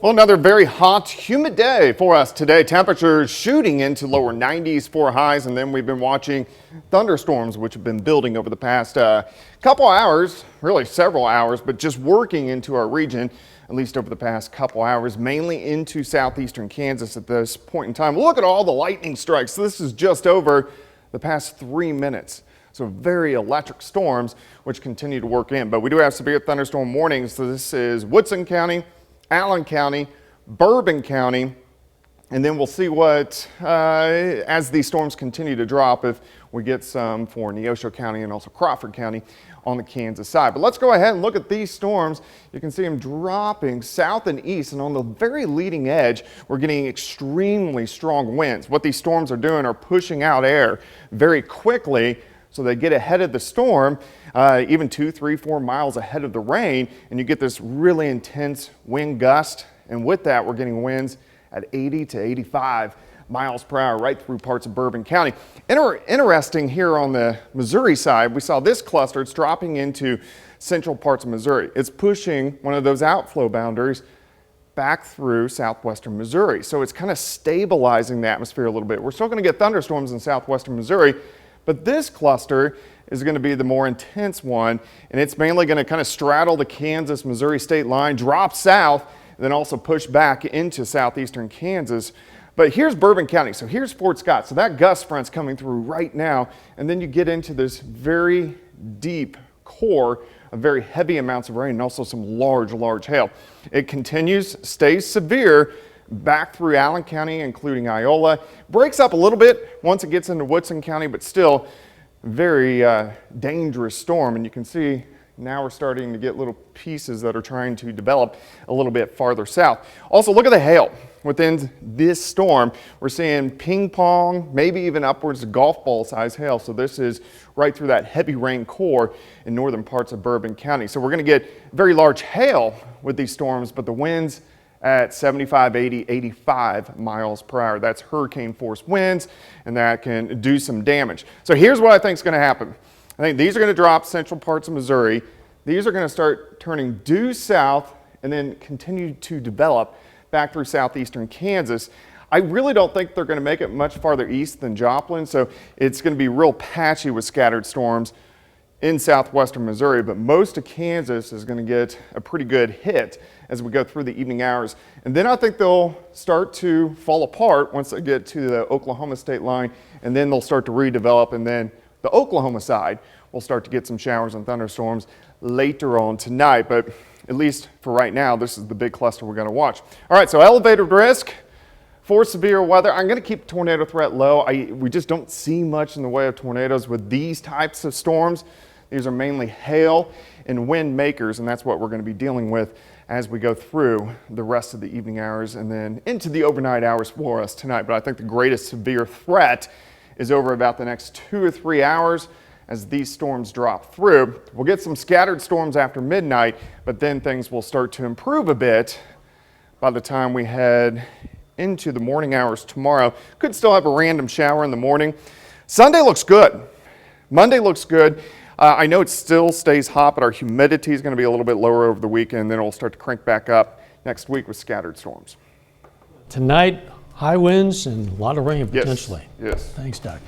Well, another very hot, humid day for us today. Temperatures shooting into lower 90s for highs, and then we've been watching thunderstorms, which have been building over the past couple hours, really several hours, but just working into our region, at least over the past couple hours, mainly into southeastern Kansas at this point in time. Look at all the lightning strikes. This is just over the past 3 minutes. So very electric storms, which continue to work in. But we do have severe thunderstorm warnings. So this is Woodson County, Allen County, Bourbon County, and then we'll see what, as these storms continue to drop, if we get some for Neosho County and also Crawford County on the Kansas side. But let's go ahead and look at these storms. You can see them dropping south and east, and on the very leading edge, we're getting extremely strong winds. What these storms are doing are pushing out air very quickly, so they get ahead of the storm, even 2, 3, 4 miles ahead of the rain, and you get this really intense wind gust. And with that, we're getting winds at 80 to 85 miles per hour right through parts of Bourbon County. Interesting here on the Missouri side, we saw this cluster. It's dropping into central parts of Missouri. It's pushing one of those outflow boundaries back through southwestern Missouri. So it's kind of stabilizing the atmosphere a little bit. We're still going to get thunderstorms in southwestern Missouri, but this cluster is going to be the more intense one, and it's mainly going to kind of straddle the Kansas-Missouri state line, drop south, and then also push back into southeastern Kansas. But here's Bourbon County, so here's Fort Scott. So that gust front's coming through right now, and then you get into this very deep core of very heavy amounts of rain and also some large hail. It continues, stays severe, back through Allen County, including Iola. Breaks up a little bit once it gets into Woodson County, but still very dangerous storm. And you can see now we're starting to get little pieces that are trying to develop a little bit farther south. Also, look at the hail within this storm. We're seeing ping pong, maybe even upwards to golf ball size hail. So this is right through that heavy rain core in northern parts of Bourbon County. So we're going to get very large hail with these storms, but the winds at 75, 80, 85 miles per hour. That's hurricane force winds, and that can do some damage. So here's what I think is going to happen. I think these are going to drop central parts of Missouri. These are going to start turning due south and then continue to develop back through southeastern Kansas. I really don't think they're going to make it much farther east than Joplin, so it's going to be real patchy with scattered storms in southwestern Missouri, but most of Kansas is going to get a pretty good hit as we go through the evening hours. And then I think they'll start to fall apart once they get to the Oklahoma state line, and then they'll start to redevelop, and then the Oklahoma side will start to get some showers and thunderstorms later on tonight. But at least for right now, this is the big cluster we're going to watch. All right, so elevated risk for severe weather. I'm going to keep tornado threat low. We just don't see much in the way of tornadoes with these types of storms. These are mainly hail and wind makers, and that's what we're going to be dealing with as we go through the rest of the evening hours and then into the overnight hours for us tonight. But I think the greatest severe threat is over about the next 2 or 3 hours as these storms drop through. We'll get some scattered storms after midnight, but then things will start to improve a bit by the time we head into the morning hours tomorrow. Could still have a random shower in the morning. Sunday looks good. Monday looks good. I know it still stays hot, but our humidity is going to be a little bit lower over the weekend. Then it'll start to crank back up next week with scattered storms. Tonight, high winds and a lot of rain potentially. Yes. Thanks, Doug.